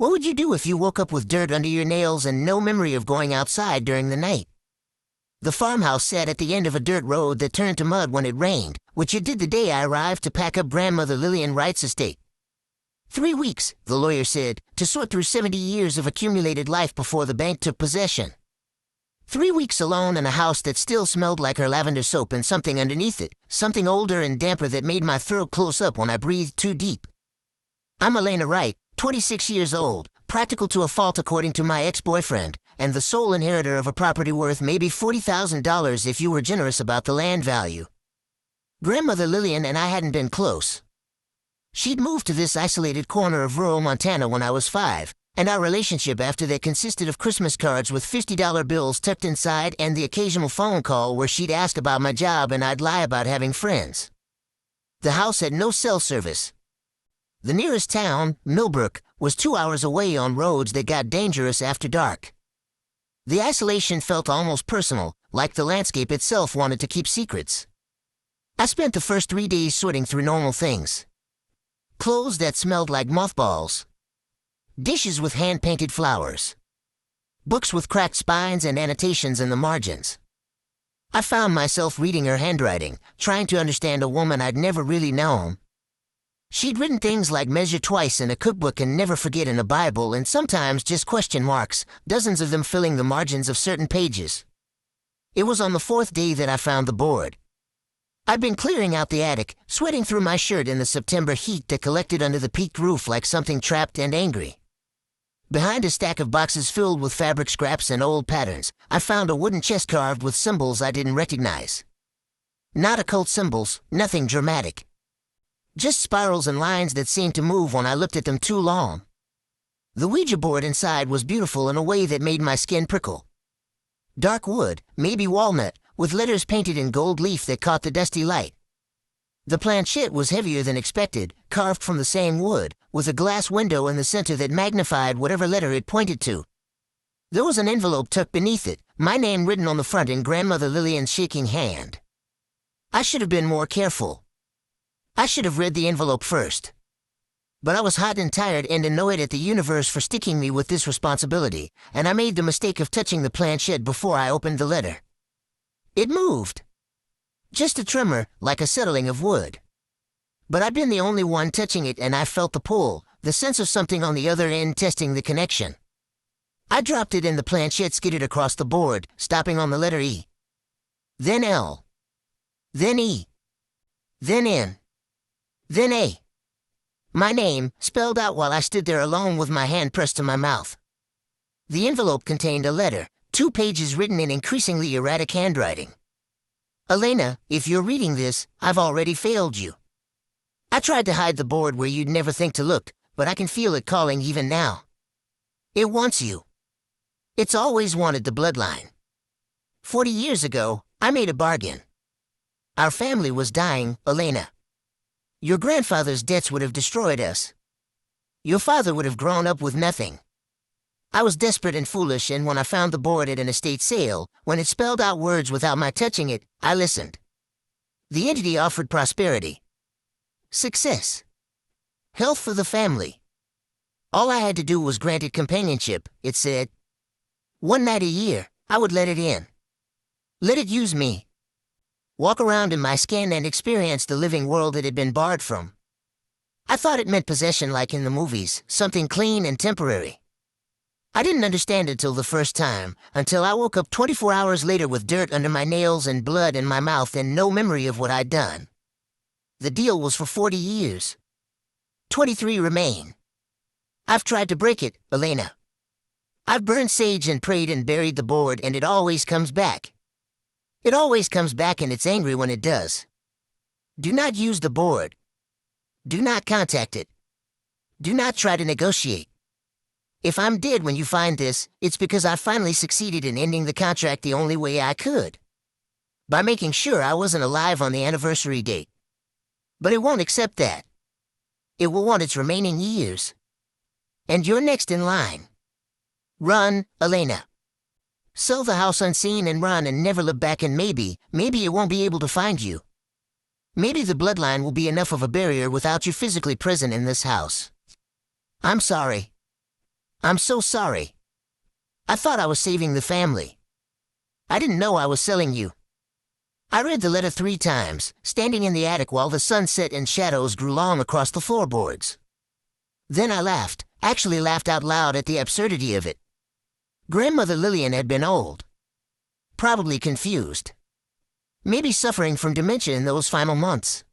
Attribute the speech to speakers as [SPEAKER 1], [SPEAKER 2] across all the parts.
[SPEAKER 1] What would you do if you woke up with dirt under your nails and no memory of going outside during the night? The farmhouse sat at the end of a dirt road that turned to mud when it rained, which it did the day I arrived to pack up grandmother Lillian Wright's estate. 3 weeks, the lawyer said, to sort through 70 years of accumulated life before the bank took possession. 3 weeks alone in a house that still smelled like her lavender soap and something underneath it, something older and damper that made my throat close up when I breathed too deep. I'm Elena Wright, 26 years old, practical to a fault according to my ex-boyfriend, and the sole inheritor of a property worth maybe $40,000 if you were generous about the land value. Grandmother Lillian and I hadn't been close. She'd moved to this isolated corner of rural Montana when I was 5, and our relationship after that consisted of Christmas cards with $50 bills tucked inside and the occasional phone call where she'd ask about my job and I'd lie about having friends. The house had no cell service. The nearest town, Millbrook, was 2 hours away on roads that got dangerous after dark. The isolation felt almost personal, like the landscape itself wanted to keep secrets. I spent the first 3 days sorting through normal things. Clothes that smelled like mothballs. Dishes with hand-painted flowers. Books with cracked spines and annotations in the margins. I found myself reading her handwriting, trying to understand a woman I'd never really known. She'd written things like measure twice in a cookbook and never forget in a Bible, and sometimes just question marks, dozens of them filling the margins of certain pages. It was on the 4th day that I found the board. I'd been clearing out the attic, sweating through my shirt in the September heat that collected under the peaked roof like something trapped and angry. Behind a stack of boxes filled with fabric scraps and old patterns, I found a wooden chest carved with symbols I didn't recognize. Not occult symbols, nothing dramatic. Just spirals and lines that seemed to move when I looked at them too long. The Ouija board inside was beautiful in a way that made my skin prickle. Dark wood, maybe walnut, with letters painted in gold leaf that caught the dusty light. The planchette was heavier than expected, carved from the same wood, with a glass window in the center that magnified whatever letter it pointed to. There was an envelope tucked beneath it, my name written on the front in grandmother Lillian's shaking hand. I should have been more careful. I should have read the envelope first. But I was hot and tired and annoyed at the universe for sticking me with this responsibility, and I made the mistake of touching the planchette before I opened the letter. It moved. Just a tremor, like a settling of wood. But I'd been the only one touching it, and I felt the pull, the sense of something on the other end testing the connection. I dropped it and the planchette skidded across the board, stopping on the letter E. Then L. Then E. Then N. Then A. My name, spelled out while I stood there alone with my hand pressed to my mouth. The envelope contained a letter, 2 pages written in increasingly erratic handwriting. Elena, if you're reading this, I've already failed you. I tried to hide the board where you'd never think to look, but I can feel it calling even now. It wants you. It's always wanted the bloodline. 40 years ago, I made a bargain. Our family was dying, Elena. Your grandfather's debts would have destroyed us. Your father would have grown up with nothing. I was desperate and foolish, and when I found the board at an estate sale, when it spelled out words without my touching it, I listened. The entity offered prosperity. Success. Health for the family. All I had to do was grant it companionship, it said. 1 night a year, I would let it in. Let it use me. Walk around in my skin and experience the living world it had been barred from. I thought it meant possession like in the movies, something clean and temporary. I didn't understand it till the first time, until I woke up 24 hours later with dirt under my nails and blood in my mouth and no memory of what I'd done. The deal was for 40 years. 23 remain. I've tried to break it, Elena. I've burned sage and prayed and buried the board, and it always comes back. It always comes back, and it's angry when it does. Do not use the board. Do not contact it. Do not try to negotiate. If I'm dead when you find this, it's because I finally succeeded in ending the contract the only way I could. By making sure I wasn't alive on the anniversary date. But it won't accept that. It will want its remaining years. And you're next in line. Run, Elena. Sell the house unseen and run and never look back, and maybe it won't be able to find you. Maybe the bloodline will be enough of a barrier without you physically present in this house. I'm sorry. I'm so sorry. I thought I was saving the family. I didn't know I was selling you. I read the letter 3 times, standing in the attic while the sun set and shadows grew long across the floorboards. Then I laughed, actually laughed out loud at the absurdity of it. Grandmother Lillian had been old. Probably confused. Maybe suffering from dementia in those final months.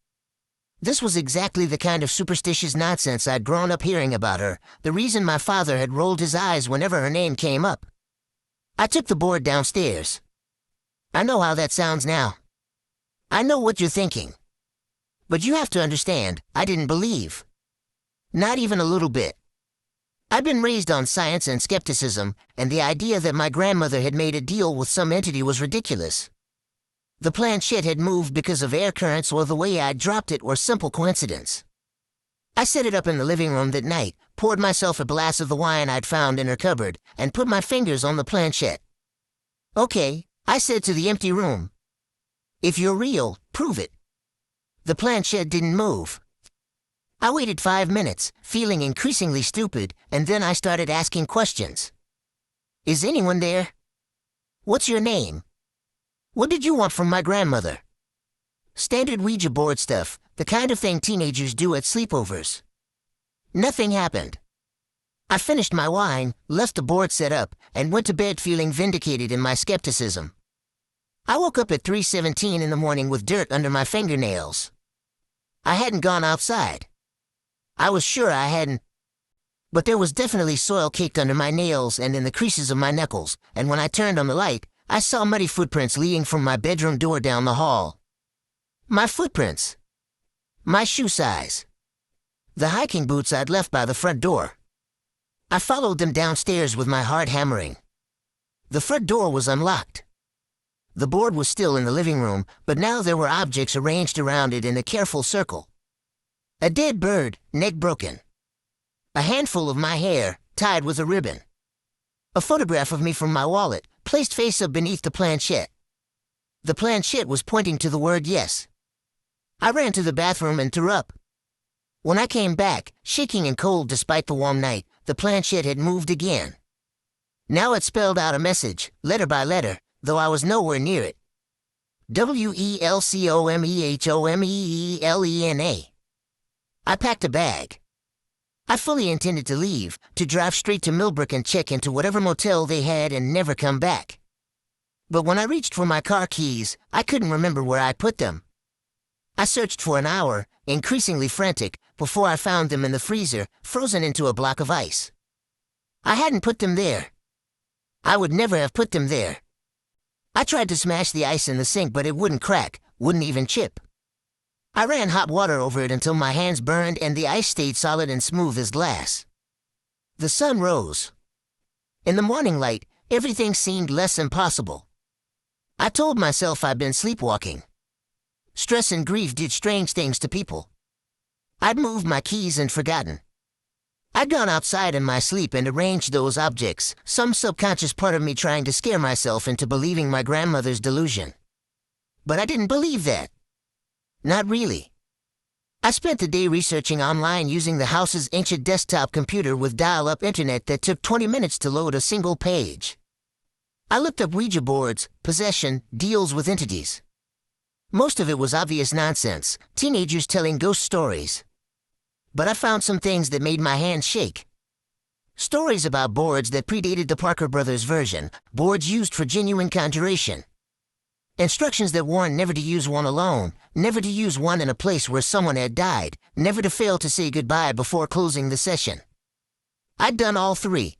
[SPEAKER 1] This was exactly the kind of superstitious nonsense I'd grown up hearing about her, the reason my father had rolled his eyes whenever her name came up. I took the board downstairs. I know how that sounds now. I know what you're thinking. But you have to understand, I didn't believe. Not even a little bit. I'd been raised on science and skepticism, and the idea that my grandmother had made a deal with some entity was ridiculous. The planchette had moved because of air currents or the way I'd dropped it or simple coincidence. I set it up in the living room that night, poured myself a glass of the wine I'd found in her cupboard, and put my fingers on the planchette. Okay, I said to the empty room. If you're real, prove it. The planchette didn't move. I waited 5 minutes, feeling increasingly stupid, and then I started asking questions. Is anyone there? What's your name? What did you want from my grandmother? Standard Ouija board stuff, the kind of thing teenagers do at sleepovers. Nothing happened. I finished my wine, left the board set up, and went to bed feeling vindicated in my skepticism. I woke up at 3:17 in the morning with dirt under my fingernails. I hadn't gone outside. I was sure I hadn't. But there was definitely soil caked under my nails and in the creases of my knuckles, and when I turned on the light, I saw muddy footprints leading from my bedroom door down the hall. My footprints. My shoe size. The hiking boots I'd left by the front door. I followed them downstairs with my heart hammering. The front door was unlocked. The board was still in the living room, but now there were objects arranged around it in a careful circle. A dead bird, neck broken. A handful of my hair, tied with a ribbon. A photograph of me from my wallet, placed face up beneath the planchette. The planchette was pointing to the word yes. I ran to the bathroom and threw up. When I came back, shaking and cold despite the warm night, the planchette had moved again. Now it spelled out a message, letter by letter, though I was nowhere near it. WELCOMEHOMEELENA. I packed a bag. I fully intended to leave, to drive straight to Millbrook and check into whatever motel they had and never come back. But when I reached for my car keys, I couldn't remember where I put them. I searched for an hour, increasingly frantic, before I found them in the freezer, frozen into a block of ice. I hadn't put them there. I would never have put them there. I tried to smash the ice in the sink, but it wouldn't crack, wouldn't even chip. I ran hot water over it until my hands burned and the ice stayed solid and smooth as glass. The sun rose. In the morning light, everything seemed less impossible. I told myself I'd been sleepwalking. Stress and grief did strange things to people. I'd moved my keys and forgotten. I'd gone outside in my sleep and arranged those objects, some subconscious part of me trying to scare myself into believing my grandmother's delusion. But I didn't believe that. Not really. I spent the day researching online using the house's ancient desktop computer with dial-up internet that took 20 minutes to load a single page. I looked up Ouija boards, possession, deals with entities. Most of it was obvious nonsense, teenagers telling ghost stories. But I found some things that made my hands shake. Stories about boards that predated the Parker Brothers version, boards used for genuine conjuration. Instructions that warned never to use one alone, never to use one in a place where someone had died, never to fail to say goodbye before closing the session. I'd done all 3.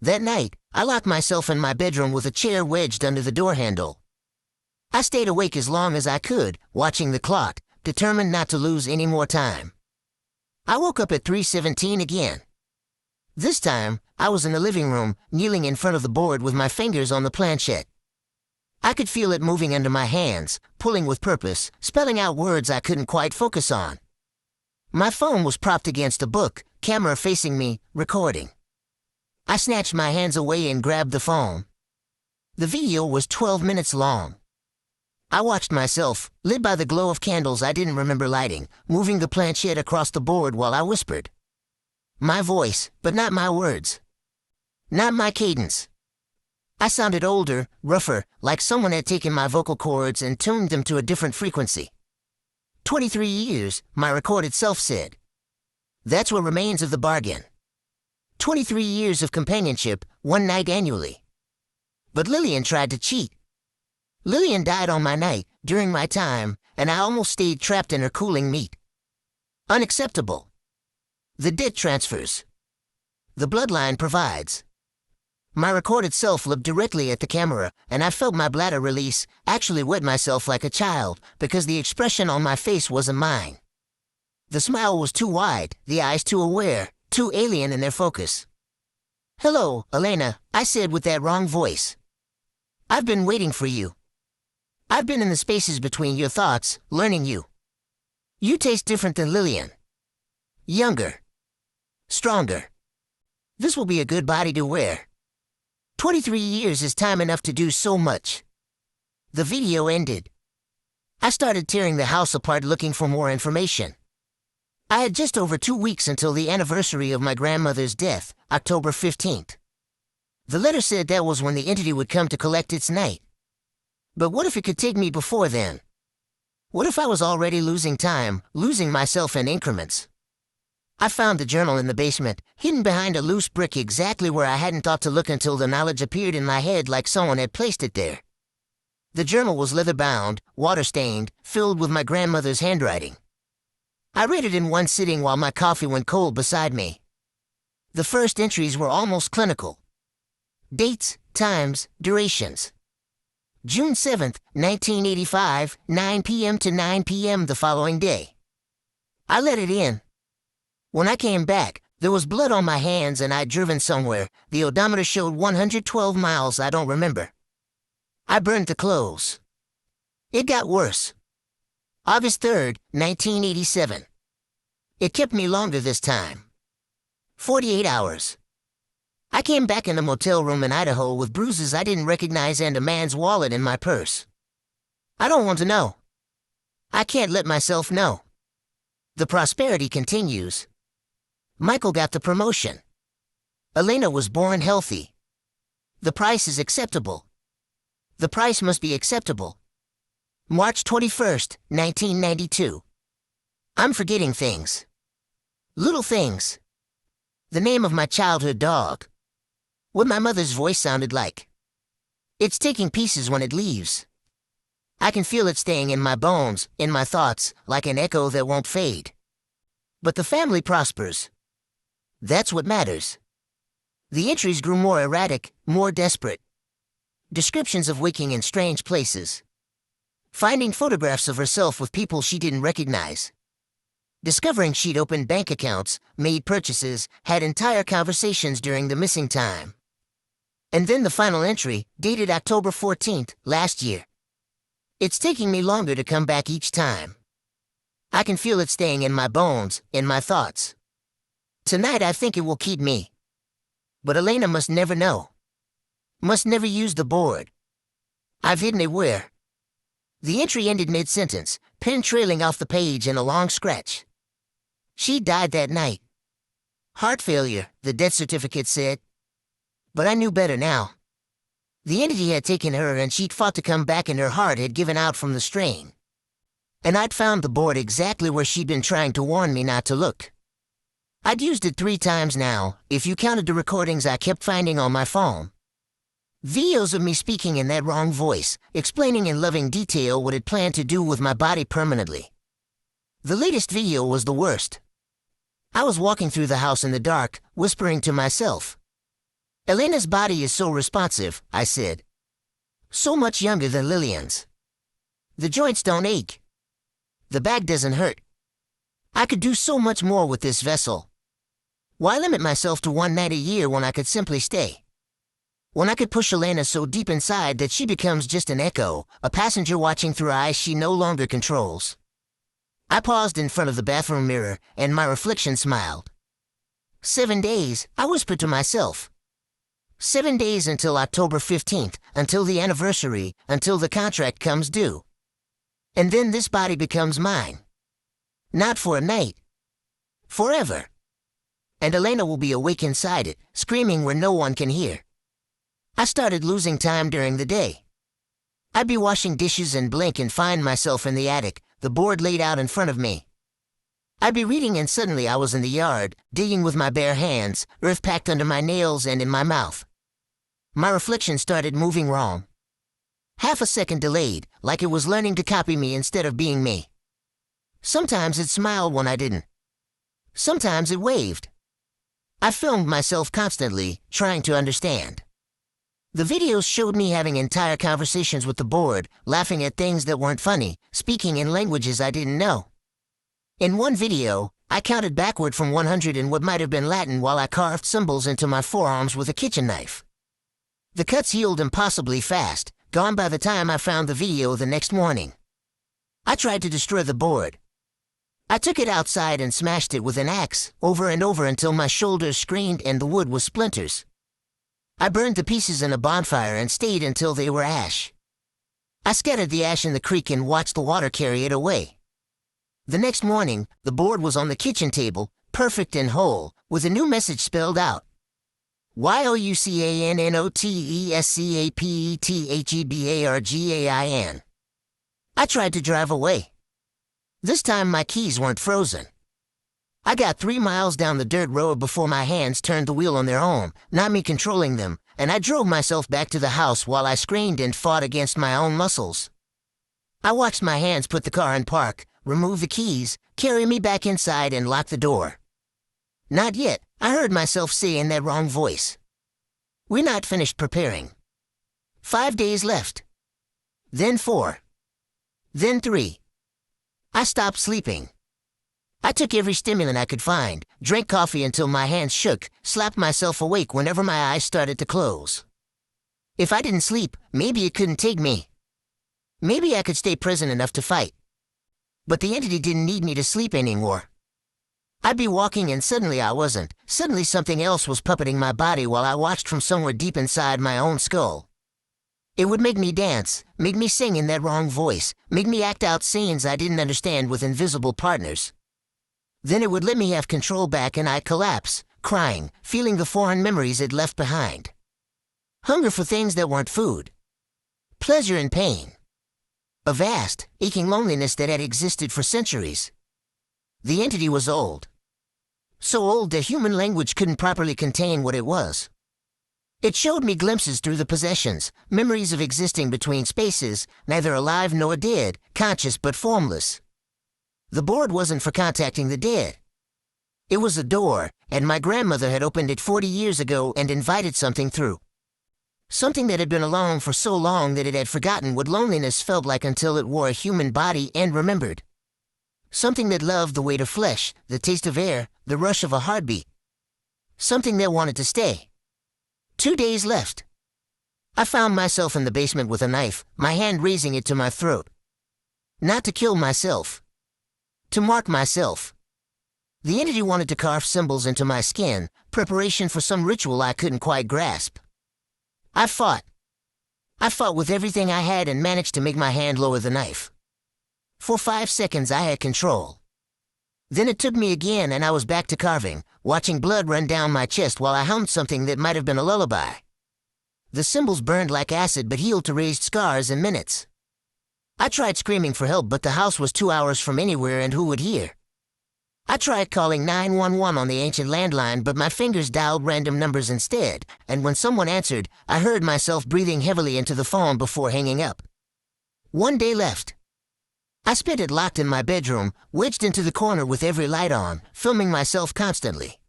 [SPEAKER 1] That night, I locked myself in my bedroom with a chair wedged under the door handle. I stayed awake as long as I could, watching the clock, determined not to lose any more time. I woke up at 3:17 again. This time, I was in the living room, kneeling in front of the board with my fingers on the planchette. I could feel it moving under my hands, pulling with purpose, spelling out words I couldn't quite focus on. My phone was propped against a book, camera facing me, recording. I snatched my hands away and grabbed the phone. The video was 12 minutes long. I watched myself, lit by the glow of candles I didn't remember lighting, moving the planchette across the board while I whispered. My voice, but not my words. Not my cadence. I sounded older, rougher, like someone had taken my vocal cords and tuned them to a different frequency. 23 years, my recorded self said. That's what remains of the bargain. 23 years of companionship, one night annually. But Lillian tried to cheat. Lillian died on my night, during my time, and I almost stayed trapped in her cooling meat. Unacceptable. The debt transfers. The bloodline provides. My recorded self looked directly at the camera, and I felt my bladder release, actually wet myself like a child, because the expression on my face wasn't mine. The smile was too wide, the eyes too aware, too alien in their focus. "Hello, Elena," I said with that wrong voice. "I've been waiting for you. I've been in the spaces between your thoughts, learning you. You taste different than Lillian. Younger. Stronger. This will be a good body to wear. 23 years is time enough to do so much." The video ended. I started tearing the house apart looking for more information. I had just over 2 weeks until the anniversary of my grandmother's death, October 15th. The letter said that was when the entity would come to collect its night. But what if it could take me before then? What if I was already losing time, losing myself in increments? I found the journal in the basement, hidden behind a loose brick exactly where I hadn't thought to look until the knowledge appeared in my head like someone had placed it there. The journal was leather-bound, water-stained, filled with my grandmother's handwriting. I read it in one sitting while my coffee went cold beside me. The first entries were almost clinical. Dates, times, durations. June 7th, 1985, 9 p.m. to 9 p.m. the following day. I let it in. When I came back, there was blood on my hands and I'd driven somewhere. The odometer showed 112 miles I don't remember. I burned the clothes. It got worse. August 3rd, 1987. It kept me longer this time. 48 hours. I came back in a motel room in Idaho with bruises I didn't recognize and a man's wallet in my purse. I don't want to know. I can't let myself know. The prosperity continues. Michael got the promotion. Elena was born healthy. The price is acceptable. The price must be acceptable. March 21st, 1992. I'm forgetting things. Little things. The name of my childhood dog. What my mother's voice sounded like. It's taking pieces when it leaves. I can feel it staying in my bones, in my thoughts, like an echo that won't fade. But the family prospers. That's what matters. The entries grew more erratic, more desperate. Descriptions of waking in strange places. Finding photographs of herself with people she didn't recognize. Discovering she'd opened bank accounts, made purchases, had entire conversations during the missing time. And then the final entry, dated October 14th, last year. It's taking me longer to come back each time. I can feel it staying in my bones, in my thoughts. Tonight I think it will keep me. But Elena must never know. Must never use the board. I've hidden it where? The entry ended mid-sentence, pen trailing off the page in a long scratch. She died that night. Heart failure, the death certificate said. But I knew better now. The entity had taken her and she'd fought to come back and her heart had given out from the strain. And I'd found the board exactly where she'd been trying to warn me not to look. I'd used it 3 times now, if you counted the recordings I kept finding on my phone. Videos of me speaking in that wrong voice, explaining in loving detail what it planned to do with my body permanently. The latest video was the worst. I was walking through the house in the dark, whispering to myself. Elena's body is so responsive, I said. So much younger than Lillian's. The joints don't ache. The back doesn't hurt. I could do so much more with this vessel. Why limit myself to 1 night a year when I could simply stay? When I could push Elena so deep inside that she becomes just an echo, a passenger watching through eyes she no longer controls. I paused in front of the bathroom mirror, and my reflection smiled. 7 days, I whispered to myself. 7 days until October 15th, until the anniversary, until the contract comes due. And then this body becomes mine. Not for a night. Forever. and Elena will be awake inside it, screaming where no one can hear. I started losing time during the day. I'd be washing dishes and blink and find myself in the attic, the board laid out in front of me. I'd be reading and suddenly I was in the yard, digging with my bare hands, earth packed under my nails and in my mouth. My reflection started moving wrong. Half a second delayed, like it was learning to copy me instead of being me. Sometimes it smiled when I didn't. Sometimes it waved. I filmed myself constantly, trying to understand. The videos showed me having entire conversations with the board, laughing at things that weren't funny, speaking in languages I didn't know. In one video, I counted backward from 100 in what might have been Latin while I carved symbols into my forearms with a kitchen knife. The cuts healed impossibly fast, gone by the time I found the video the next morning. I tried to destroy the board. I took it outside and smashed it with an axe, over and over until my shoulders screamed and the wood was splinters. I burned the pieces in a bonfire and stayed until they were ash. I scattered the ash in the creek and watched the water carry it away. The next morning, the board was on the kitchen table, perfect and whole, with a new message spelled out. YOUCANNOTESCAPETHEBARGAIN. I tried to drive away. This time my keys weren't frozen. I got 3 miles down the dirt road before my hands turned the wheel on their own, not me controlling them, and I drove myself back to the house while I screamed and fought against my own muscles. I watched my hands put the car in park, remove the keys, carry me back inside and lock the door. Not yet, I heard myself say in that wrong voice. We're not finished preparing. 5 days left. Then 4. Then 3. I stopped sleeping. I took every stimulant I could find, drank coffee until my hands shook, slapped myself awake whenever my eyes started to close. If I didn't sleep, maybe it couldn't take me. Maybe I could stay present enough to fight. But the entity didn't need me to sleep anymore. I'd be walking and suddenly I wasn't. Suddenly something else was puppeting my body while I watched from somewhere deep inside my own skull. It would make me dance, make me sing in that wrong voice, make me act out scenes I didn't understand with invisible partners. Then it would let me have control back and I'd collapse, crying, feeling the foreign memories it left behind. Hunger for things that weren't food. Pleasure and pain. A vast, aching loneliness that had existed for centuries. The entity was old. So old that human language couldn't properly contain what it was. It showed me glimpses through the possessions, memories of existing between spaces, neither alive nor dead, conscious but formless. The board wasn't for contacting the dead. It was a door, and my grandmother had opened it 40 years ago and invited something through. Something that had been alone for so long that it had forgotten what loneliness felt like until it wore a human body and remembered. Something that loved the weight of flesh, the taste of air, the rush of a heartbeat. Something that wanted to stay. 2 days left. I found myself in the basement with a knife, my hand raising it to my throat. Not to kill myself. To mark myself. The entity wanted to carve symbols into my skin, preparation for some ritual I couldn't quite grasp. I fought. I fought with everything I had and managed to make my hand lower the knife. For 5 seconds I had control. Then it took me again and I was back to carving, watching blood run down my chest while I hummed something that might have been a lullaby. The symbols burned like acid but healed to raised scars in minutes. I tried screaming for help but the house was 2 hours from anywhere and who would hear? I tried calling 911 on the ancient landline but my fingers dialed random numbers instead, and when someone answered, I heard myself breathing heavily into the phone before hanging up. 1 day left. I spent it locked in my bedroom, wedged into the corner with every light on, filming myself constantly.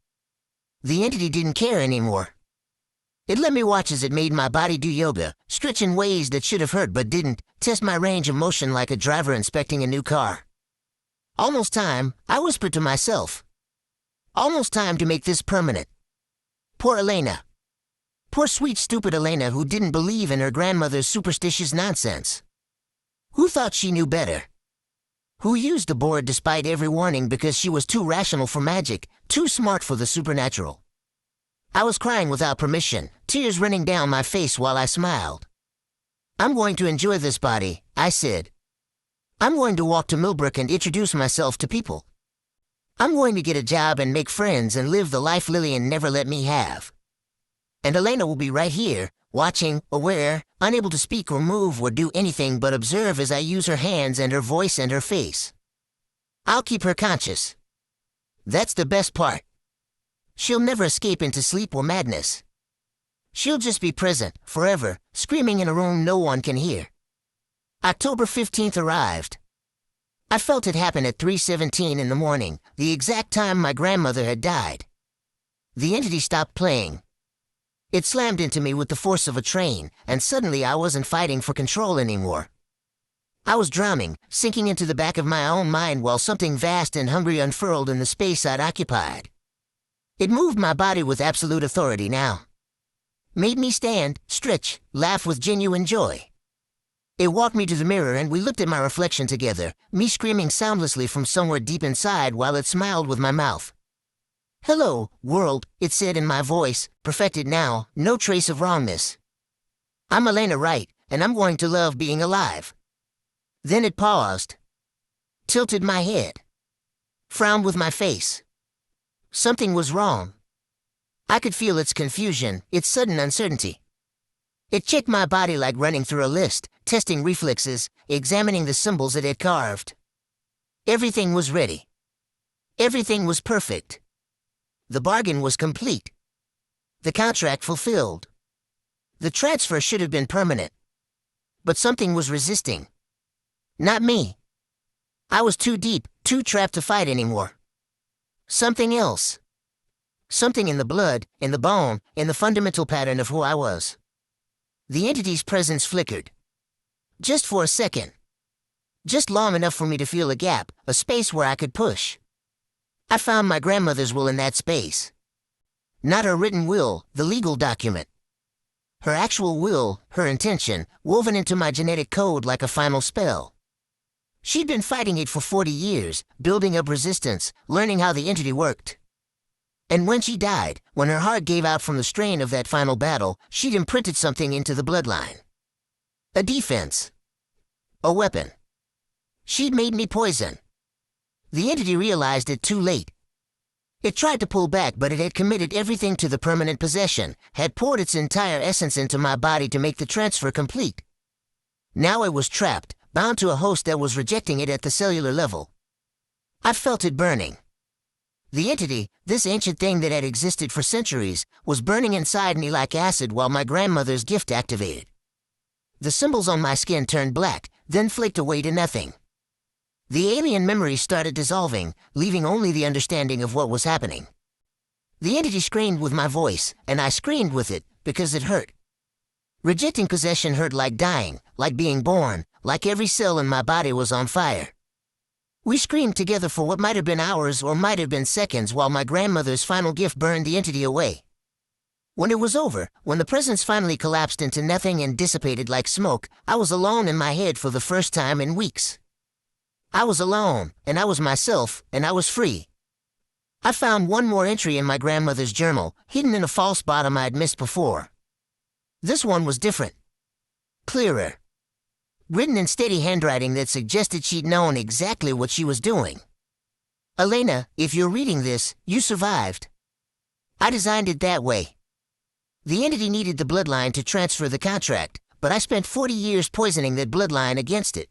[SPEAKER 1] The entity didn't care anymore. It let me watch as it made my body do yoga, stretch in ways that should have hurt but didn't, test my range of motion like a driver inspecting a new car. Almost time, I whispered to myself. Almost time to make this permanent. Poor Elena. Poor sweet stupid Elena who didn't believe in her grandmother's superstitious nonsense. Who thought she knew better. Who used the board despite every warning because she was too rational for magic, too smart for the supernatural. I was crying without permission, tears running down my face while I smiled. I'm going to enjoy this body, I said. I'm going to walk to Millbrook and introduce myself to people. I'm going to get a job and make friends and live the life Lillian never let me have. And Elena will be right here, watching, aware, unable to speak or move or do anything but observe as I use her hands and her voice and her face. I'll keep her conscious. That's the best part. She'll never escape into sleep or madness. She'll just be present, forever, screaming in a room no one can hear. October 15th arrived. I felt it happen at 3:17 in the morning, the exact time my grandmother had died. The entity stopped playing. It slammed into me with the force of a train, and suddenly I wasn't fighting for control anymore. I was drowning, sinking into the back of my own mind while something vast and hungry unfurled in the space I'd occupied. It moved my body with absolute authority now. Made me stand, stretch, laugh with genuine joy. It walked me to the mirror and we looked at my reflection together, me screaming soundlessly from somewhere deep inside while it smiled with my mouth. "Hello, world," it said in my voice, perfected now, no trace of wrongness. "I'm Elena Wright, and I'm going to love being alive." Then it paused, tilted my head, frowned with my face. Something was wrong. I could feel its confusion, its sudden uncertainty. It checked my body like running through a list, testing reflexes, examining the symbols it had carved. Everything was ready. Everything was perfect. The bargain was complete. The contract fulfilled. The transfer should have been permanent. But something was resisting. Not me. I was too deep, too trapped to fight anymore. Something else. Something in the blood, in the bone, in the fundamental pattern of who I was. The entity's presence flickered. Just for a second. Just long enough for me to feel a gap, a space where I could push. I found my grandmother's will in that space. Not her written will, the legal document. Her actual will, her intention, woven into my genetic code like a final spell. She'd been fighting it for 40 years, building up resistance, learning how the entity worked. And when she died, when her heart gave out from the strain of that final battle, she'd imprinted something into the bloodline. A defense. A weapon. She'd made me poison. The entity realized it too late. It tried to pull back, but it had committed everything to the permanent possession, had poured its entire essence into my body to make the transfer complete. Now it was trapped, bound to a host that was rejecting it at the cellular level. I felt it burning. The entity, this ancient thing that had existed for centuries, was burning inside me like acid while my grandmother's gift activated. The symbols on my skin turned black, then flaked away to nothing. The alien memory started dissolving, leaving only the understanding of what was happening. The entity screamed with my voice, and I screamed with it, because it hurt. Rejecting possession hurt like dying, like being born, like every cell in my body was on fire. We screamed together for what might have been hours or might have been seconds while my grandmother's final gift burned the entity away. When it was over, when the presence finally collapsed into nothing and dissipated like smoke, I was alone in my head for the first time in weeks. I was alone, and I was myself, and I was free. I found one more entry in my grandmother's journal, hidden in a false bottom I'd missed before. This one was different. Clearer. Written in steady handwriting that suggested she'd known exactly what she was doing. "Elena, if you're reading this, you survived. I designed it that way. The entity needed the bloodline to transfer the contract, but I spent 40 years poisoning that bloodline against it.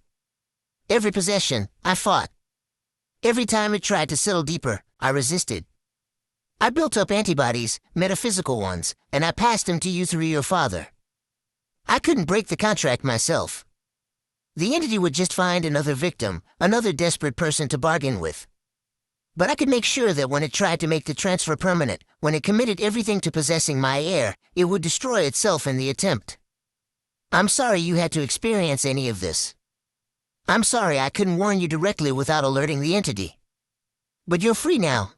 [SPEAKER 1] Every possession, I fought. Every time it tried to settle deeper, I resisted. I built up antibodies, metaphysical ones, and I passed them to you through your father. I couldn't break the contract myself. The entity would just find another victim, another desperate person to bargain with. But I could make sure that when it tried to make the transfer permanent, when it committed everything to possessing my heir, it would destroy itself in the attempt. I'm sorry you had to experience any of this. I'm sorry I couldn't warn you directly without alerting the entity. But you're free now.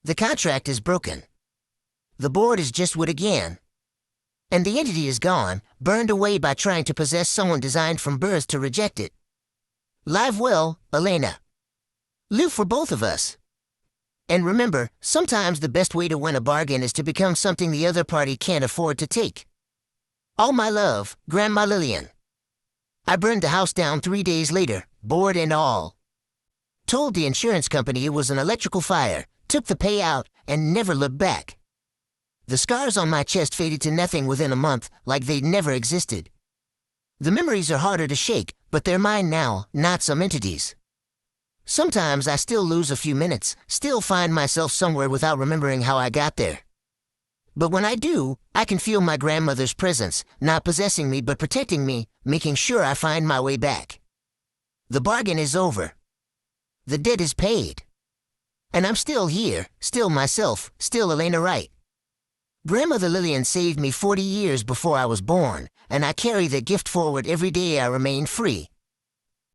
[SPEAKER 1] The contract is broken. The board is just wood again. And the entity is gone, burned away by trying to possess someone designed from birth to reject it. Live well, Elena. Live for both of us. And remember, sometimes the best way to win a bargain is to become something the other party can't afford to take. All my love, Grandma Lillian." I burned the house down 3 days later, board and all. Told the insurance company it was an electrical fire, took the payout, and never looked back. The scars on my chest faded to nothing within a month, like they'd never existed. The memories are harder to shake, but they're mine now, not some entities. Sometimes I still lose a few minutes, still find myself somewhere without remembering how I got there. But when I do, I can feel my grandmother's presence, not possessing me but protecting me, making sure I find my way back. The bargain is over. The debt is paid. And I'm still here, still myself, still Elena Wright. Grandmother Lillian saved me 40 years before I was born, and I carry the gift forward every day I remain free.